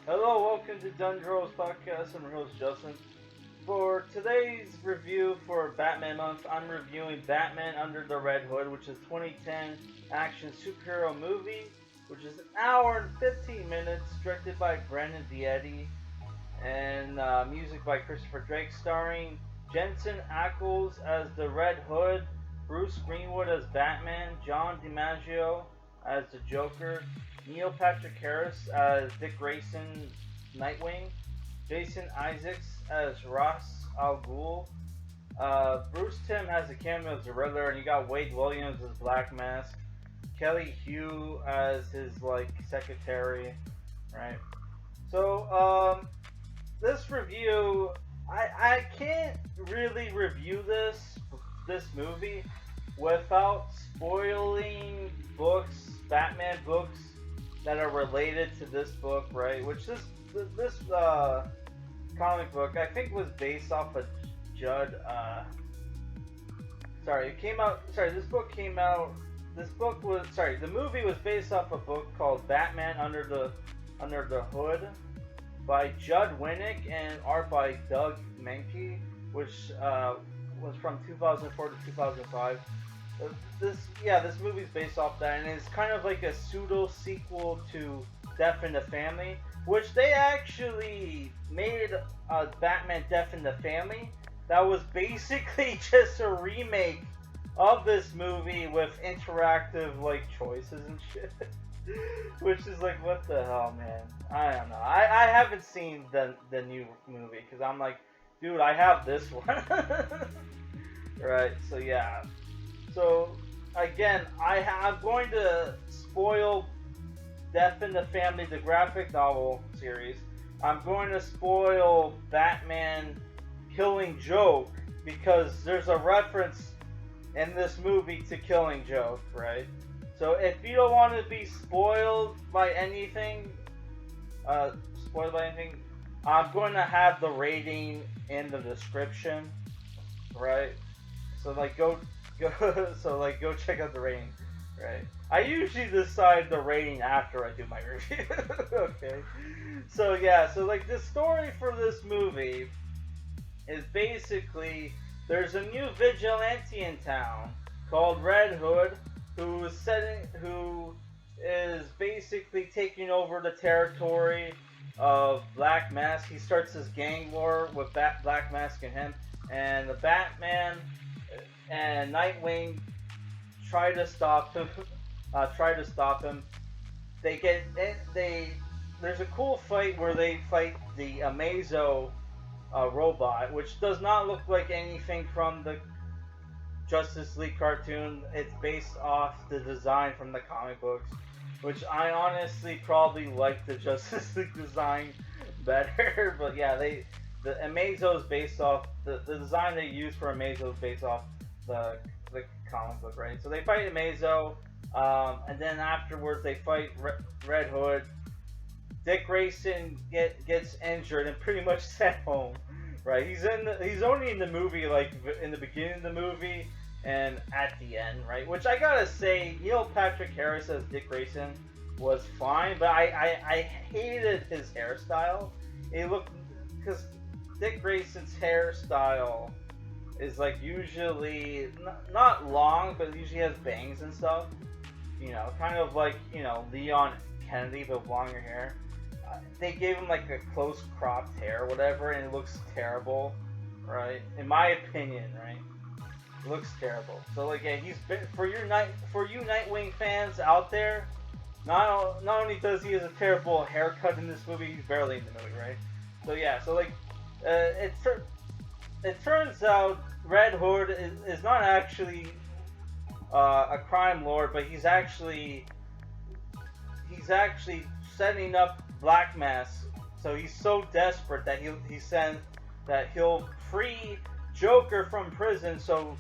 Hello, welcome to Dundros Podcast. I'm your host Justin. For today's review for Batman Month, I'm reviewing Batman Under the Red Hood, which is 2010 action superhero movie, which is an hour and 15 minutes, directed by Brandon Vietti, and music by Christopher Drake, starring Jensen Ackles as the Red Hood, Bruce Greenwood as Batman, John DiMaggio as the Joker, Neil Patrick Harris as Dick Grayson, Nightwing, Jason Isaacs as Ross Al Ghul. Bruce Timm has a cameo as the Riddler, and you got Wade Williams as Black Mask, Kelly Hugh as his secretary, right? So this review, I can't really review this movie without spoiling Batman books that are related to this book, right? Which this comic book I think was based off of Judd. This book came out. The movie was based off a book called Batman Under the Hood by Judd Winnick and art by Doug Mahnke, which was from 2004 to 2005. This movie's based off that, and it's kind of like a pseudo sequel to Death in the Family, which they actually made a Batman Death in the Family that was basically just a remake of this movie with interactive choices and shit. Which is what the hell, man? I don't know. I haven't seen the new movie because I'm like, dude, I have this one. Right, so yeah. So, again, I'm going to spoil Death in the Family, the graphic novel series. I'm going to spoil Batman Killing Joke because there's a reference in this movie to Killing Joke, right? So if you don't want to be spoiled by anything, I'm going to have the rating in the description, right? So go check out the rating, right? I usually decide the rating after I do my review. Okay. So the story for this movie is basically there's a new vigilante in town called Red Hood who is basically taking over the territory of Black Mask. He starts his gang war with Black Mask and him, and the Batman and Nightwing try to stop him. There's a cool fight where they fight the Amazo robot, which does not look like anything from the Justice League cartoon. It's based off the design from the comic books, which I honestly probably like the Justice League design better. But yeah, the Amazo is based off the design they use for Amazo is based off the comic book, right? So they fight Amazo, and then afterwards they fight Red Hood. Dick Grayson gets injured and pretty much sent home, right? He's only in the movie in the beginning of the movie and at the end, right? Which I gotta say, Neil Patrick Harris as Dick Grayson was fine, but I hated his hairstyle. Because Dick Grayson's hairstyle is usually not long, but usually has bangs and stuff. Kind of Leon Kennedy, but with longer hair. They gave him a close cropped hair or whatever, and it looks terrible, right? In my opinion, right? It looks terrible. So he's been for you Nightwing fans out there. Not only does he have a terrible haircut in this movie, he's barely in the movie, right? So yeah, it turns out Red Hood is not actually a crime lord, but he's actually setting up Black Mask. So he's so desperate that he'll free Joker from prison, so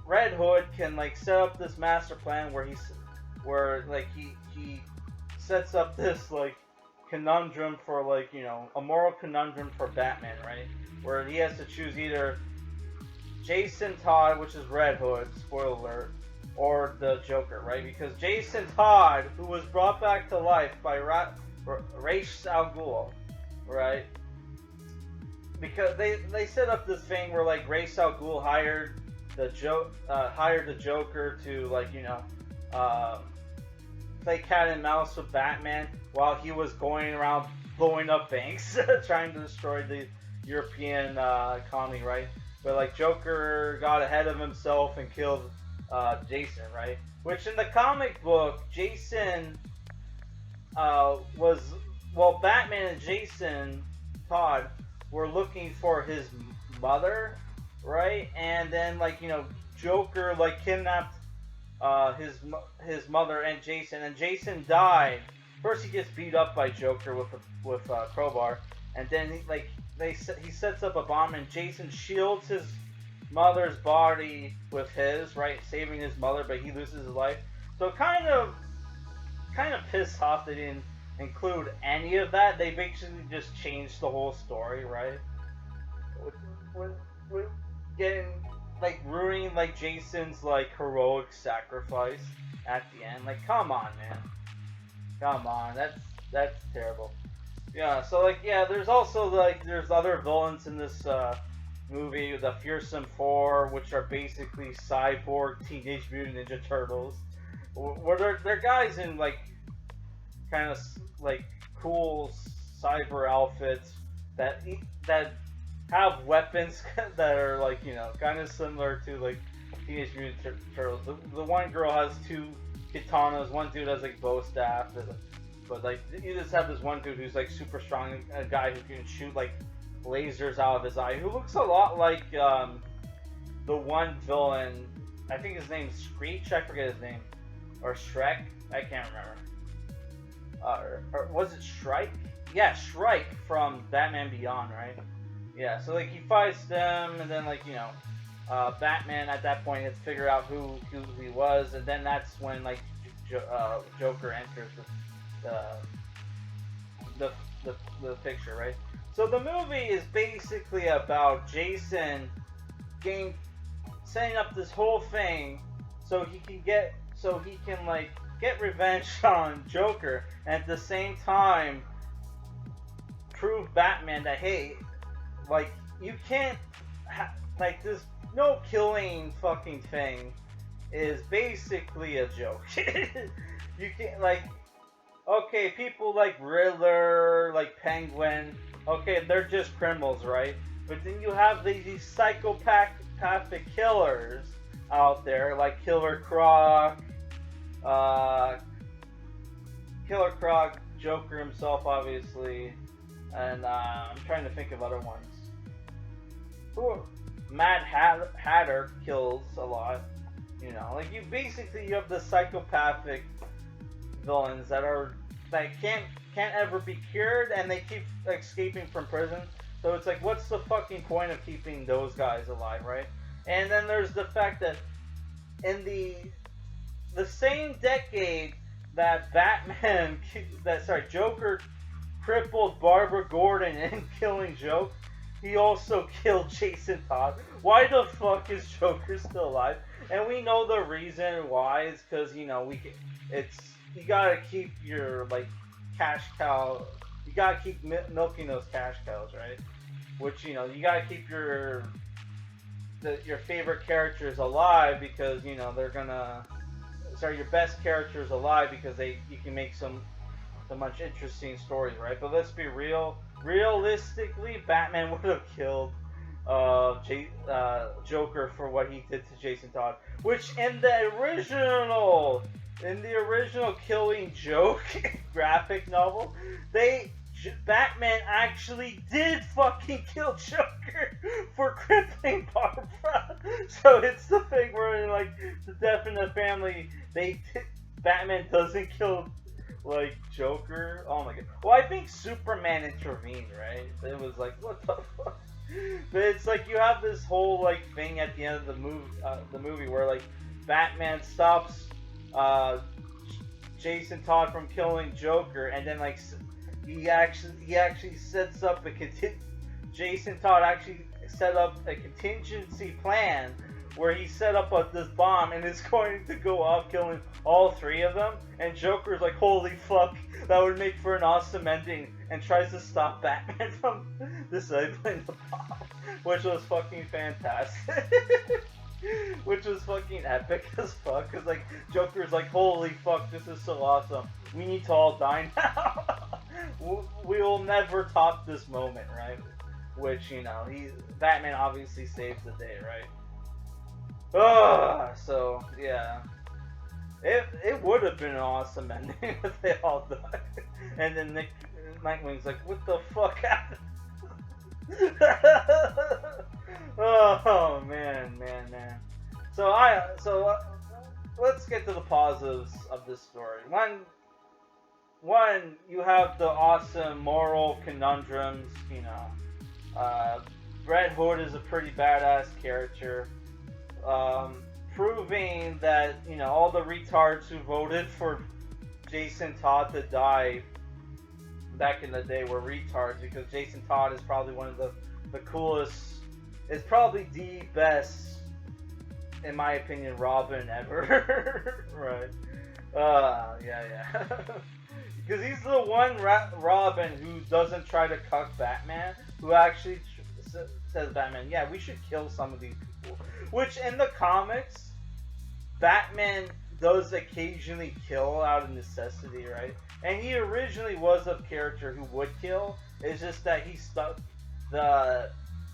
Red Hood can set up this master plan where he sets up this conundrum for a moral conundrum for Batman, right? Where he has to choose either Jason Todd, which is Red Hood, spoiler alert, or the Joker, right? Because Jason Todd, who was brought back to life by Ra's al Ghul, right? Because they set up this thing where like Ra's al Ghul hired the Joker to like play cat and mouse with Batman while he was going around blowing up banks, trying to destroy the European economy, right? But like Joker got ahead of himself and killed Jason, right? Which in the comic book, Jason Batman and Jason Todd were looking for his mother, right? And then Joker kidnapped his mother and Jason died. First he gets beat up by Joker with a crowbar, and then he sets up a bomb, and Jason shields his mother's body with his, right, saving his mother, but he loses his life. So kind of pissed off they didn't include any of that. They basically just changed the whole story, right? With getting ruining Jason's heroic sacrifice at the end. Come on, man. Come on. That's terrible. Yeah, so there's also there's other villains in this movie, the Fearsome Four, which are basically cyborg Teenage Mutant Ninja Turtles. Where they're guys in kind of cool cyber outfits that have weapons that are kind of similar to Teenage Mutant Turtles. The one girl has two katanas, one dude has bow staff, but you just have this one dude who's super strong, a guy who can shoot lasers out of his eye, who looks a lot like the one villain. I think his name's Screech. I forget his name, or Shrek. I can't remember. Or was it Shrike? Yeah, Shrike from Batman Beyond, right? Yeah, so he fights them, and then Batman at that point has to figure out who he was, and then that's when Joker enters the picture, right? So the movie is basically about Jason setting up this whole thing so he can get revenge on Joker, and at the same time prove Batman that, hey, you can't this no killing fucking thing is basically a joke. You can't okay, people like Riddler, Penguin, okay, they're just criminals, right? But then you have these psychopathic killers out there, like Killer Croc, Joker himself, obviously, and I'm trying to think of other ones. Mad Hatter kills a lot, you have the psychopathic villains that can't ever be cured, and they keep escaping from prison. So it's what's the fucking point of keeping those guys alive, right? And then there's the fact that in the same decade that Joker crippled Barbara Gordon in Killing Joke, he also killed Jason Todd. Why the fuck is Joker still alive? And we know the reason why is because you gotta keep your cash cow. You gotta keep milking those cash cows, right? Which you gotta keep your favorite characters alive because they're gonna. Sorry, your best characters alive because you can make some much interesting stories, right? But let's be real. Realistically, Batman would have killed Joker for what he did to Jason Todd, which in the original Killing Joke graphic novel, Batman actually did fucking kill Joker for crippling Barbara. So it's the thing where in the Death in the Family, Batman doesn't kill Joker. Oh my god. Well, I think Superman intervened, right? It was what the fuck? But it's you have this whole thing at the end of the movie where Batman stops Jason Todd from killing Joker, and then he actually sets up Jason Todd actually set up a contingency plan where he set up this bomb and it's going to go off, killing all three of them. And Joker's like, "Holy fuck, that would make for an awesome ending," and tries to stop Batman from disabling the bomb, which was fucking fantastic. Which was fucking epic as fuck, because like Joker's like, "Holy fuck, this is so awesome. We need to all die now." We will never top this moment, right? Which, you know, Batman obviously saves the day, right? So yeah, it would have been an awesome ending if they all died, and then Nightwing's like, "What the fuck happened?" Oh man. So let's get to the positives of this story. One, you have the awesome moral conundrums. You know, Red Hood is a pretty badass character, proving that, you know, all the retards who voted for Jason Todd to die back in the day were retards, because Jason Todd is probably one of the coolest. It's probably the best, in my opinion, Robin ever. Right? Yeah. Because he's the one Robin who doesn't try to cuck Batman, who actually says, "Batman, yeah, we should kill some of these people." Which, in the comics, Batman does occasionally kill out of necessity, right? And he originally was a character who would kill. It's just that he stuck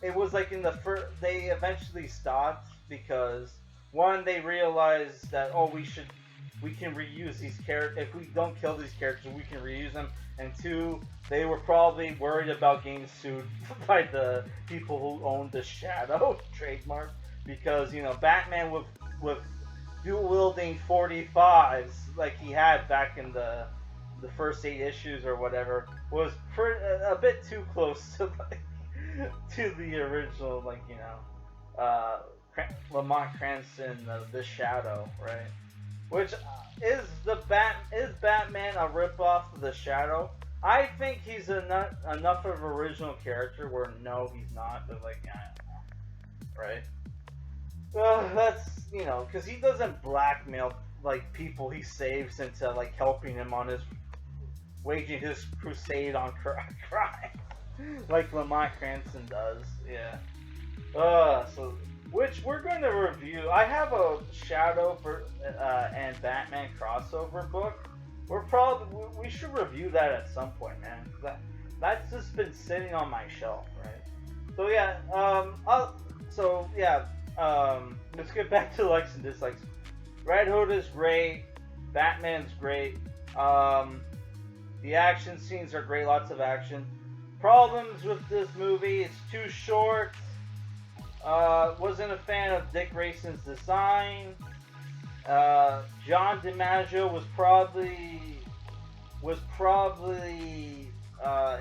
it was like in the first, they eventually stopped because, one, they realized that, we can reuse these characters. If we don't kill these characters, we can reuse them. And two, they were probably worried about getting sued by the people who owned the Shadow trademark, because, you know, Batman with dual wielding 45s like he had back in the first 8 issues or whatever was a bit too close to to the original, like, you know, Lamont Cranston, the Shadow, right? Which is Batman a ripoff of the Shadow? I think he's enough of an original character where no, he's not. But like, I don't know, right? Well, that's, you know, because he doesn't blackmail like people he saves into like helping him on his waging his crusade on crime, like Lamont Cranston does. Yeah. So. Which we're going to review. I have a Shadow and Batman crossover book. We should review that at some point, man. That's just been sitting on my shelf, right? So yeah, let's get back to likes and dislikes. Red Hood is great. Batman's great. The action scenes are great. Lots of action. Problems with this movie: it's too short. Wasn't a fan of Dick Grayson's design. John DiMaggio was probably,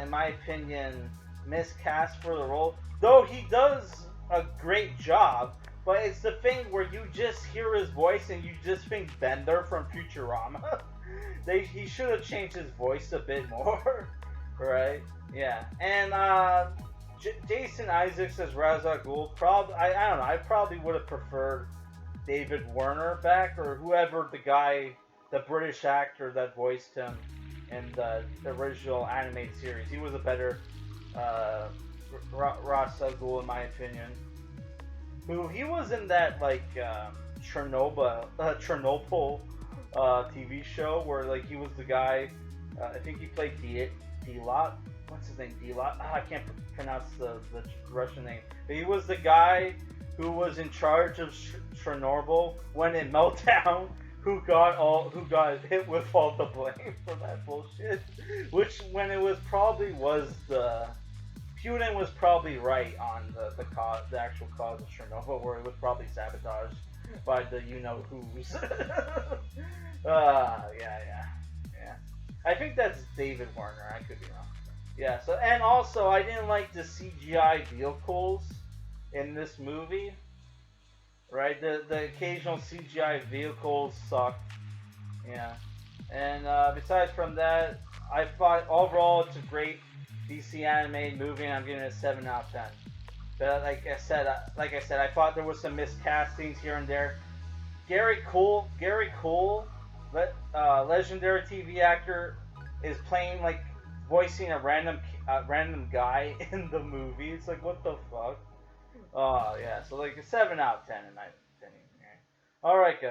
in my opinion, miscast for the role. Though he does a great job, but it's the thing where you just hear his voice and you just think Bender from Futurama. He should have changed his voice a bit more, right? Yeah, and Jason Isaacs as Ra's al Ghul. I don't know. I probably would have preferred David Warner back, or whoever the British actor that voiced him in the original animated series. He was a better Ra's al Ghul, in my opinion. He was in that like Chernobyl TV show where like he was the guy. I think he played D-Lot. What's his name? D-Lot? I can't pronounce the Russian name. But he was the guy who was in charge of Chernobyl when it melted down. Who got hit with all the blame for that bullshit? Which, when it was Putin was probably right on the actual cause of Chernobyl, where it was probably sabotaged by the you-know-who's. Yeah. I think that's David Warner. I could be wrong. Yeah. So, and also, I didn't like the CGI vehicles in this movie. Right. The occasional CGI vehicles suck. Yeah. And besides from that, I thought overall it's a great DC animated movie, and I'm giving it a 7 out of 10. But like I said, I thought there was some miscastings here and there. Gary Cole, legendary TV actor, is playing like voicing a random guy in the movie. It's like, what the fuck? Oh yeah, so like a 7 out of 10 in my opinion. All right, guys.